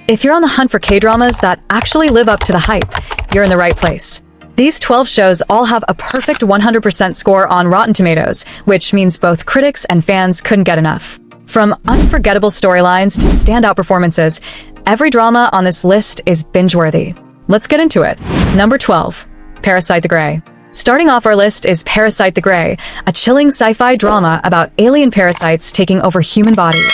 If you're on the hunt for K-dramas that actually live up to the hype, you're in the right place. These 12 shows all have a perfect 100% score on Rotten Tomatoes, which means both critics and fans couldn't get enough. From unforgettable storylines to standout performances, every drama on this list is binge-worthy. Let's get into it. Number 12. Parasyte the Grey. Starting off our list is Parasyte the Grey, a chilling sci-fi drama about alien parasites taking over human bodies.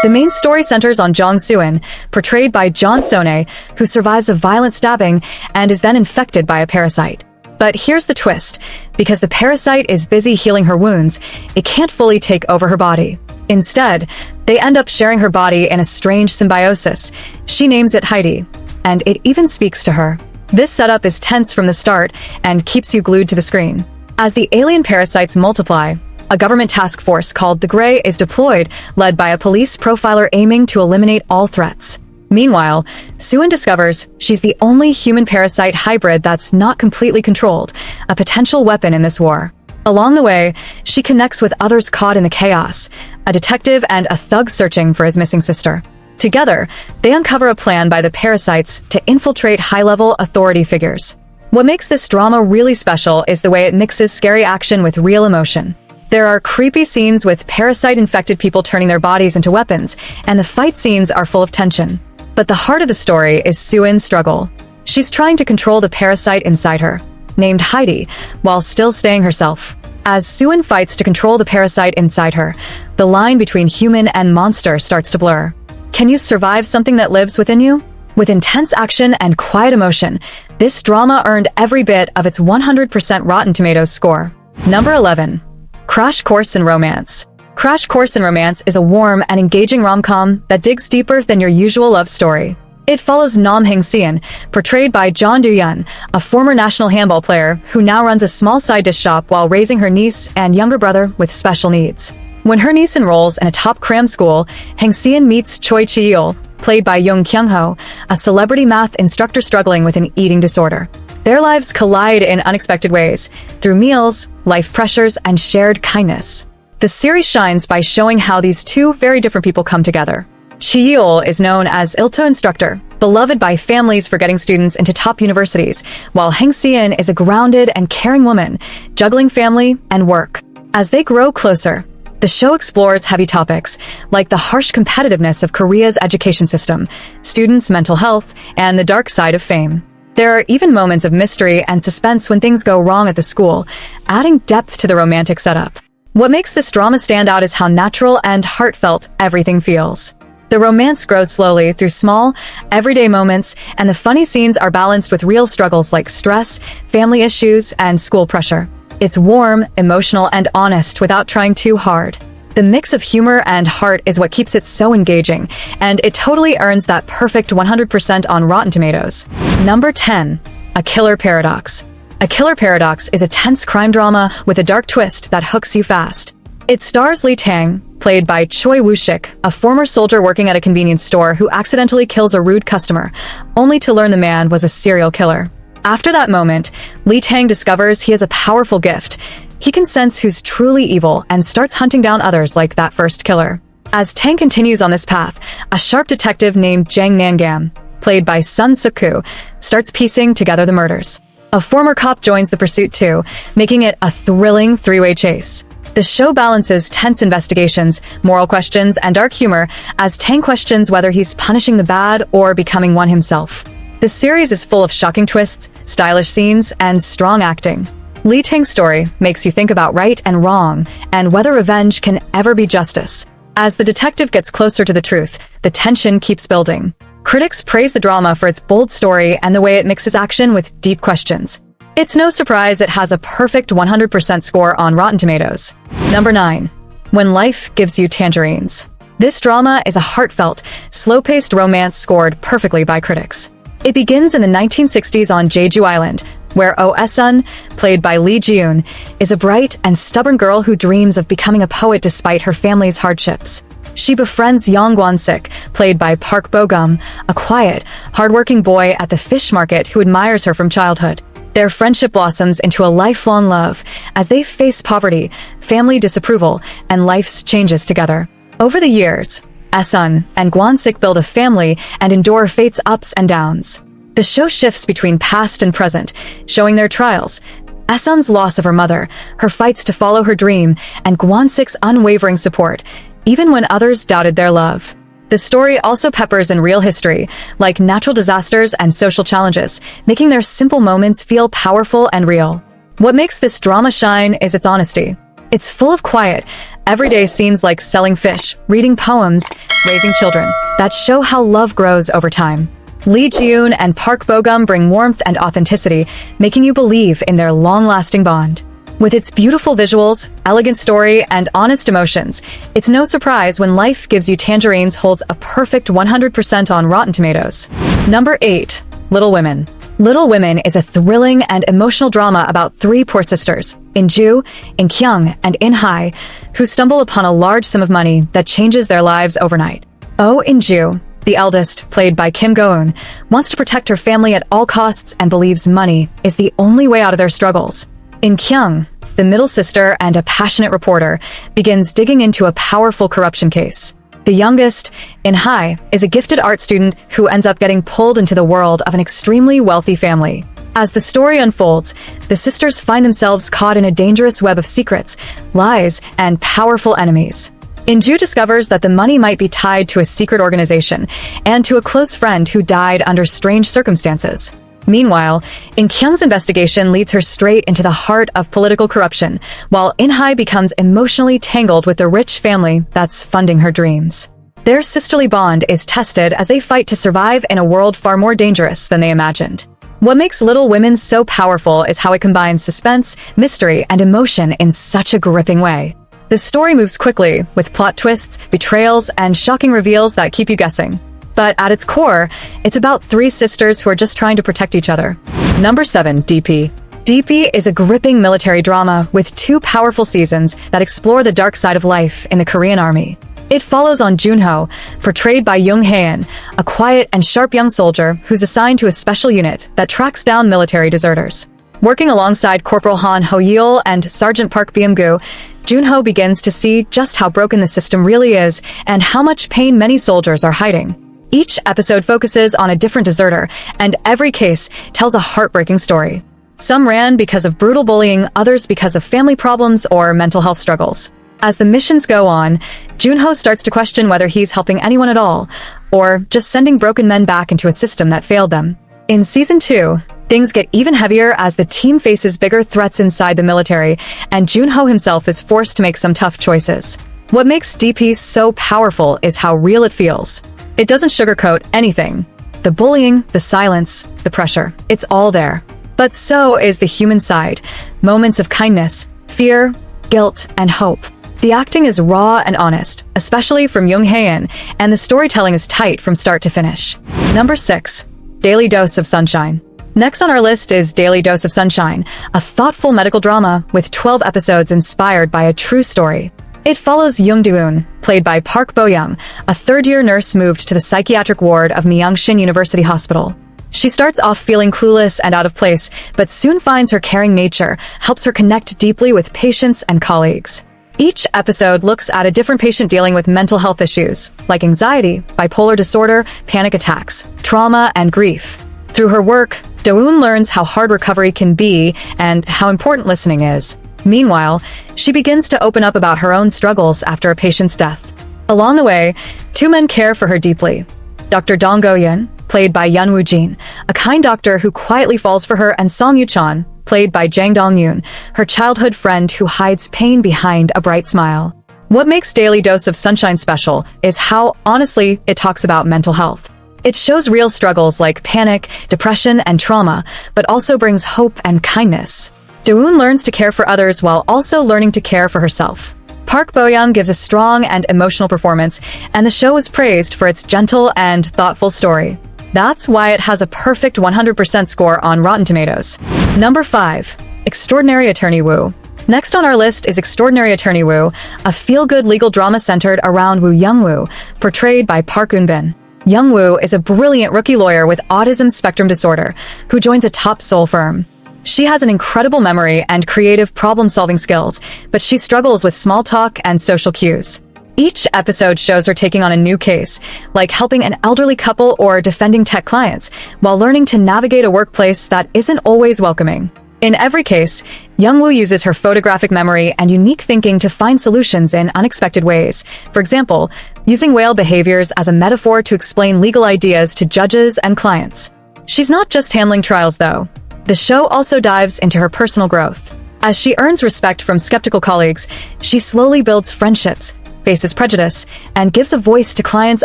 The main story centers on Jong Soo-in, portrayed by John Sone, who survives a violent stabbing and is then infected by a parasite. But here's the twist. Because the parasite is busy healing her wounds, it can't fully take over her body. Instead, they end up sharing her body in a strange symbiosis. She names it Heidi, and it even speaks to her. This setup is tense from the start and keeps you glued to the screen. As the alien parasites multiply, a government task force called the Grey is deployed, led by a police profiler aiming to eliminate all threats. Meanwhile, Soo-in discovers she's the only human parasite hybrid that's not completely controlled, a potential weapon in this war. Along the way, she connects with others caught in the chaos, a detective and a thug searching for his missing sister. Together, they uncover a plan by the parasites to infiltrate high-level authority figures. What makes this drama really special is the way it mixes scary action with real emotion. There are creepy scenes with parasite-infected people turning their bodies into weapons, and the fight scenes are full of tension. But the heart of the story is Soo-in's struggle. She's trying to control the parasite inside her, named Heidi, while still staying herself. As Soo-in fights to control the parasite inside her, the line between human and monster starts to blur. Can you survive something that lives within you? With intense action and quiet emotion, this drama earned every bit of its 100% Rotten Tomatoes score. Number 11. Crash Course in Romance. Crash Course in Romance is a warm and engaging rom-com that digs deeper than your usual love story. It follows Nam Heng-seon, portrayed by John Do-yeon, a former national handball player who now runs a small side dish shop while raising her niece and younger brother with special needs. When her niece enrolls in a top cram school, Heng-seon meets Choi Chi-yeol, played by Young Kyung-ho, a celebrity math instructor struggling with an eating disorder. Their lives collide in unexpected ways, through meals, life pressures, and shared kindness. The series shines by showing how these two very different people come together. Chi-yeol is known as ILTO instructor, beloved by families for getting students into top universities, while Heng-seon is a grounded and caring woman, juggling family and work. As they grow closer, the show explores heavy topics, like the harsh competitiveness of Korea's education system, students' mental health, and the dark side of fame. There are even moments of mystery and suspense when things go wrong at the school, adding depth to the romantic setup. What makes this drama stand out is how natural and heartfelt everything feels. The romance grows slowly through small, everyday moments, and the funny scenes are balanced with real struggles like stress, family issues, and school pressure. It's warm, emotional, and honest without trying too hard. The mix of humor and heart is what keeps it so engaging, and it totally earns that perfect 100% on Rotten Tomatoes. Number 10. A Killer Paradox. A Killer Paradox is a tense crime drama with a dark twist that hooks you fast. It stars Lee Tang, played by Choi Woo-shik, a former soldier working at a convenience store who accidentally kills a rude customer, only to learn the man was a serial killer. After that moment, Lee Tang discovers he has a powerful gift. He can sense who's truly evil and starts hunting down others like that first killer. As Tang continues on this path, a sharp detective named Jang Nangam, played by Sun Suk-koo, starts piecing together the murders. A former cop joins the pursuit too, making it a thrilling three-way chase. The show balances tense investigations, moral questions, and dark humor as Tang questions whether he's punishing the bad or becoming one himself. The series is full of shocking twists, stylish scenes, and strong acting. Lee Tang's story makes you think about right and wrong, and whether revenge can ever be justice. As the detective gets closer to the truth, the tension keeps building. Critics praise the drama for its bold story and the way it mixes action with deep questions. It's no surprise it has a perfect 100% score on Rotten Tomatoes. Number 9. When Life Gives You Tangerines. This drama is a heartfelt, slow-paced romance scored perfectly by critics. It begins in the 1960s on Jeju Island, where Oh Se-sun, played by Lee Ji-yoon, is a bright and stubborn girl who dreams of becoming a poet despite her family's hardships. She befriends Yong Gwon-sik, played by Park Bo-gum, a quiet, hardworking boy at the fish market who admires her from childhood. Their friendship blossoms into a lifelong love as they face poverty, family disapproval, and life's changes together. Over the years, Esun and Gwansik build a family and endure fate's ups and downs. The show shifts between past and present, showing their trials. Esun's loss of her mother, her fights to follow her dream, and Gwansik's unwavering support, even when others doubted their love. The story also peppers in real history, like natural disasters and social challenges, making their simple moments feel powerful and real. What makes this drama shine is its honesty. It's full of quiet, everyday scenes like selling fish, reading poems, raising children, that show how love grows over time. Lee Ji-yoon and Park Bo-gum bring warmth and authenticity, making you believe in their long-lasting bond. With its beautiful visuals, elegant story, and honest emotions, it's no surprise when Life Gives You Tangerines holds a perfect 100% on Rotten Tomatoes. Number 8. Little Women. Little Women is a thrilling and emotional drama about three poor sisters, In-ju, In-kyung, and In-hae, who stumble upon a large sum of money that changes their lives overnight. Oh, In-ju, the eldest, played by Kim Go-eun, wants to protect her family at all costs and believes money is the only way out of their struggles. In-kyung, the middle sister and a passionate reporter, begins digging into a powerful corruption case. The youngest, In-hae, is a gifted art student who ends up getting pulled into the world of an extremely wealthy family. As the story unfolds, the sisters find themselves caught in a dangerous web of secrets, lies, and powerful enemies. In-ju discovers that the money might be tied to a secret organization and to a close friend who died under strange circumstances. Meanwhile, In-kyung's investigation leads her straight into the heart of political corruption, while In-hae becomes emotionally tangled with the rich family that's funding her dreams. Their sisterly bond is tested as they fight to survive in a world far more dangerous than they imagined. What makes Little Women so powerful is how it combines suspense, mystery, and emotion in such a gripping way. The story moves quickly, with plot twists, betrayals, and shocking reveals that keep you guessing. But at its core, it's about three sisters who are just trying to protect each other. Number 7. DP. DP is a gripping military drama with 2 powerful seasons that explore the dark side of life in the Korean Army. It follows on Junho, portrayed by Young Hae-in, a quiet and sharp young soldier who's assigned to a special unit that tracks down military deserters. Working alongside Corporal Han Ho-yeol and Sergeant Park Byung-gu, Junho begins to see just how broken the system really is and how much pain many soldiers are hiding. Each episode focuses on a different deserter, and every case tells a heartbreaking story. Some ran because of brutal bullying, others because of family problems or mental health struggles. As the missions go on, Junho starts to question whether he's helping anyone at all, or just sending broken men back into a system that failed them. In Season 2, things get even heavier as the team faces bigger threats inside the military, and Junho himself is forced to make some tough choices. What makes DP so powerful is how real it feels. It doesn't sugarcoat anything. The bullying, the silence, the pressure, it's all there. But so is the human side. Moments of kindness, fear, guilt, and hope. The acting is raw and honest, especially from Young Hae-in, and the storytelling is tight from start to finish. Number 6. Daily Dose of Sunshine. Next on our list is Daily Dose of Sunshine, a thoughtful medical drama with 12 episodes inspired by a true story. It follows Young Do-eun, played by Park Bo-young, a third-year nurse moved to the psychiatric ward of Myeongshin University Hospital. She starts off feeling clueless and out of place, but soon finds her caring nature helps her connect deeply with patients and colleagues. Each episode looks at a different patient dealing with mental health issues, like anxiety, bipolar disorder, panic attacks, trauma, and grief. Through her work, Do-eun learns how hard recovery can be and how important listening is. Meanwhile, she begins to open up about her own struggles after a patient's death. Along the way, 2 men care for her deeply. Dr. Dong Go-yeon, played by Yun Woo-jin, a kind doctor who quietly falls for her, and Song Yu-chan, played by Jang Dong-yoon, her childhood friend who hides pain behind a bright smile. What makes Daily Dose of Sunshine special is how honestly it talks about mental health. It shows real struggles like panic, depression, and trauma, but also brings hope and kindness. Do-eun learns to care for others while also learning to care for herself. Park Bo-young gives a strong and emotional performance, and the show is praised for its gentle and thoughtful story. That's why it has a perfect 100% score on Rotten Tomatoes. Number 5. Extraordinary Attorney Woo. Next on our list is Extraordinary Attorney Woo, a feel-good legal drama centered around Woo Young-woo, portrayed by Park Eun-bin. Young-woo is a brilliant rookie lawyer with autism spectrum disorder who joins a top Seoul firm. She has an incredible memory and creative problem-solving skills, but she struggles with small talk and social cues. Each episode shows her taking on a new case, like helping an elderly couple or defending tech clients, while learning to navigate a workplace that isn't always welcoming. In every case, Young-woo uses her photographic memory and unique thinking to find solutions in unexpected ways. For example, using whale behaviors as a metaphor to explain legal ideas to judges and clients. She's not just handling trials, though. The show also dives into her personal growth. As she earns respect from skeptical colleagues, she slowly builds friendships, faces prejudice, and gives a voice to clients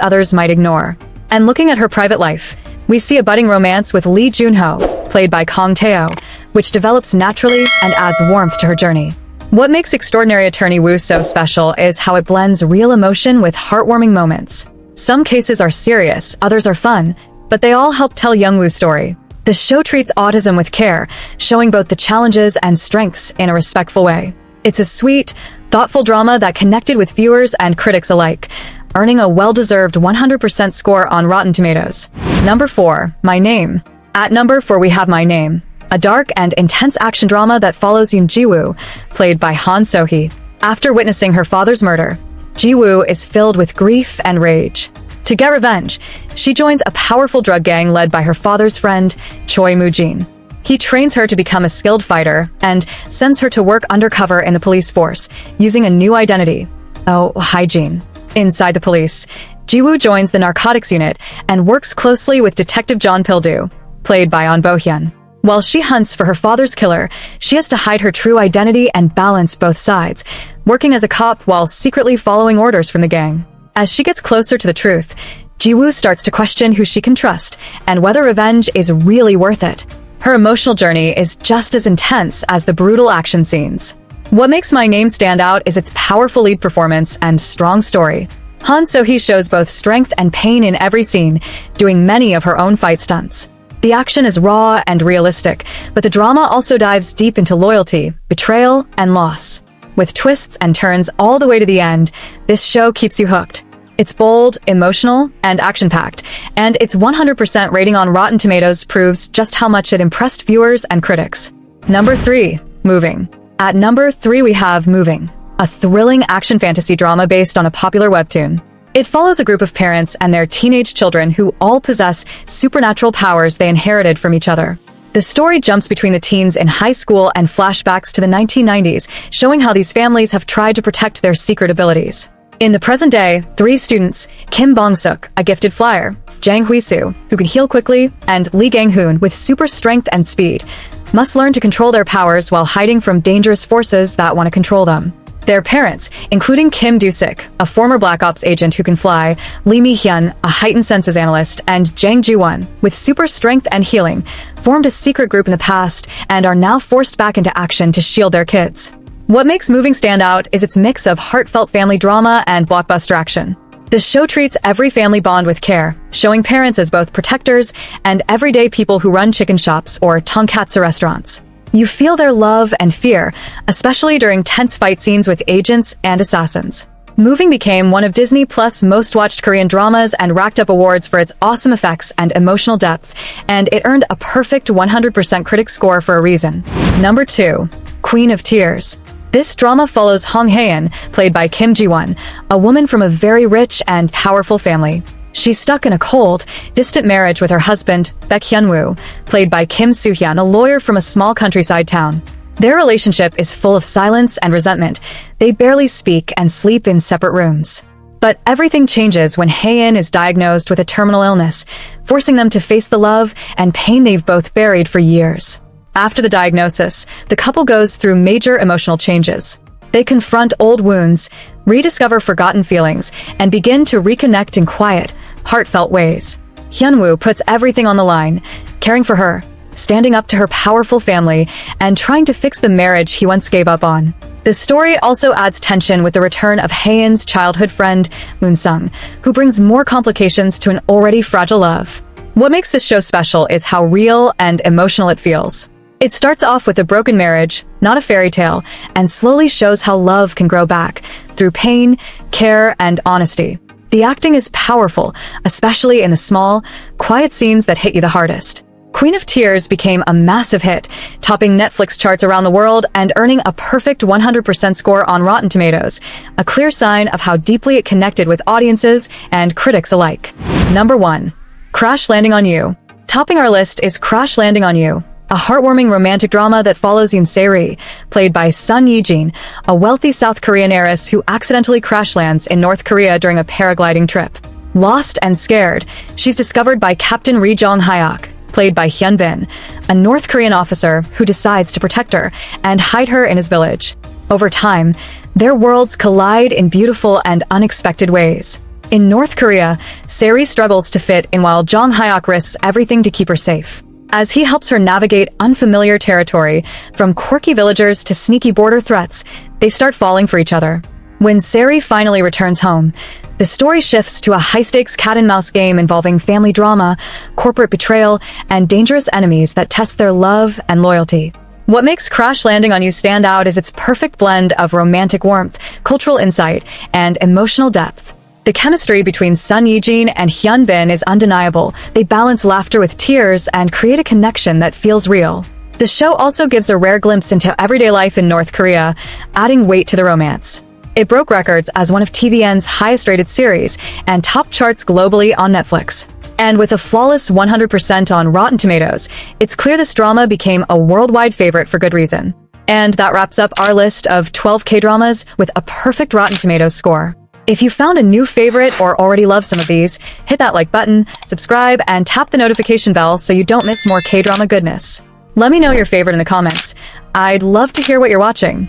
others might ignore. And looking at her private life, we see a budding romance with Lee Joon-ho, played by Kang Tae-oh, which develops naturally and adds warmth to her journey. What makes Extraordinary Attorney Woo so special is how it blends real emotion with heartwarming moments. Some cases are serious, others are fun, but they all help tell Young-woo's story. The show treats autism with care, showing both the challenges and strengths in a respectful way. It's a sweet, thoughtful drama that connected with viewers and critics alike, earning a well-deserved 100% score on Rotten Tomatoes. Number 4, My Name. At number 4 we have My Name, a dark and intense action drama that follows Yoon Ji-woo, played by Han So-hee. After witnessing her father's murder, Ji-woo is filled with grief and rage. To get revenge, she joins a powerful drug gang led by her father's friend, Choi Moo-jin. He trains her to become a skilled fighter and sends her to work undercover in the police force, using a new identity. Oh, hygiene. Inside the police, Ji-woo joins the narcotics unit and works closely with Detective John Pildu, played by Ahn Bo-hyun. While she hunts for her father's killer, she has to hide her true identity and balance both sides, working as a cop while secretly following orders from the gang. As she gets closer to the truth, Ji-woo starts to question who she can trust and whether revenge is really worth it. Her emotional journey is just as intense as the brutal action scenes. What makes My Name stand out is its powerful lead performance and strong story. Han So-hee shows both strength and pain in every scene, doing many of her own fight stunts. The action is raw and realistic, but the drama also dives deep into loyalty, betrayal, and loss. With twists and turns all the way to the end, this show keeps you hooked. It's bold, emotional, and action-packed, and its 100% rating on Rotten Tomatoes proves just how much it impressed viewers and critics. Number 3, Moving. At number 3 we have Moving, a thrilling action fantasy drama based on a popular webtoon. It follows a group of parents and their teenage children who all possess supernatural powers they inherited from each other. The story jumps between the teens in high school and flashbacks to the 1990s, showing how these families have tried to protect their secret abilities. In the present day, 3 students, Kim Bong-suk, a gifted flyer, Jang Hui-soo, who can heal quickly, and Lee Gang-hoon with super strength and speed, must learn to control their powers while hiding from dangerous forces that want to control them. Their parents, including Kim Do-sik, a former Black Ops agent who can fly, Lee Mi-hyun, a heightened senses analyst, and Jang Ji-won, with super strength and healing, formed a secret group in the past and are now forced back into action to shield their kids. What makes Moving stand out is its mix of heartfelt family drama and blockbuster action. The show treats every family bond with care, showing parents as both protectors and everyday people who run chicken shops or tonkatsu restaurants. You feel their love and fear, especially during tense fight scenes with agents and assassins. Moving became one of Disney Plus' most-watched Korean dramas and racked up awards for its awesome effects and emotional depth, and it earned a perfect 100% critic score for a reason. Number 2, Queen of Tears. This drama follows Hong Hae-in, played by Kim Ji-won, a woman from a very rich and powerful family. She's stuck in a cold, distant marriage with her husband, Baek Hyun-woo, played by Kim Soo-hyun, a lawyer from a small countryside town. Their relationship is full of silence and resentment. They barely speak and sleep in separate rooms. But everything changes when Hae-in is diagnosed with a terminal illness, forcing them to face the love and pain they've both buried for years. After the diagnosis, the couple goes through major emotional changes. They confront old wounds, rediscover forgotten feelings, and begin to reconnect in quiet, heartfelt ways. Hyun-woo puts everything on the line, caring for her, standing up to her powerful family, and trying to fix the marriage he once gave up on. The story also adds tension with the return of Hae-in's childhood friend, Moon-sung, who brings more complications to an already fragile love. What makes this show special is how real and emotional it feels. It starts off with a broken marriage, not a fairy tale, and slowly shows how love can grow back through pain, care, and honesty. The acting is powerful, especially in the small, quiet scenes that hit you the hardest. Queen of Tears became a massive hit, topping Netflix charts around the world and earning a perfect 100% score on Rotten Tomatoes, a clear sign of how deeply it connected with audiences and critics alike. Number 1. Crash Landing on You. Topping our list is Crash Landing on You, a heartwarming romantic drama that follows Yoon Se-ri, played by Sun Yi-jin, a wealthy South Korean heiress who accidentally crash lands in North Korea during a paragliding trip. Lost and scared, she's discovered by Captain Ri Jong-hyuk, played by Hyun-bin, a North Korean officer who decides to protect her and hide her in his village. Over time, their worlds collide in beautiful and unexpected ways. In North Korea, Se-ri struggles to fit in while Jong-hyuk risks everything to keep her safe. As he helps her navigate unfamiliar territory, from quirky villagers to sneaky border threats, they start falling for each other. When Se-ri finally returns home, the story shifts to a high-stakes cat-and-mouse game involving family drama, corporate betrayal, and dangerous enemies that test their love and loyalty. What makes Crash Landing on You stand out is its perfect blend of romantic warmth, cultural insight, and emotional depth. The chemistry between Sun Yi-jin and Hyun-bin is undeniable. They balance laughter with tears and create a connection that feels real. The show also gives a rare glimpse into everyday life in North Korea, adding weight to the romance. It broke records as one of TVN's highest-rated series and topped charts globally on Netflix. And with a flawless 100% on Rotten Tomatoes, it's clear this drama became a worldwide favorite for good reason. And that wraps up our list of 12 K-dramas with a perfect Rotten Tomatoes score. If you found a new favorite or already love some of these, hit that like button, subscribe, and tap the notification bell so you don't miss more K-drama goodness. Let me know your favorite in the comments. I'd love to hear what you're watching.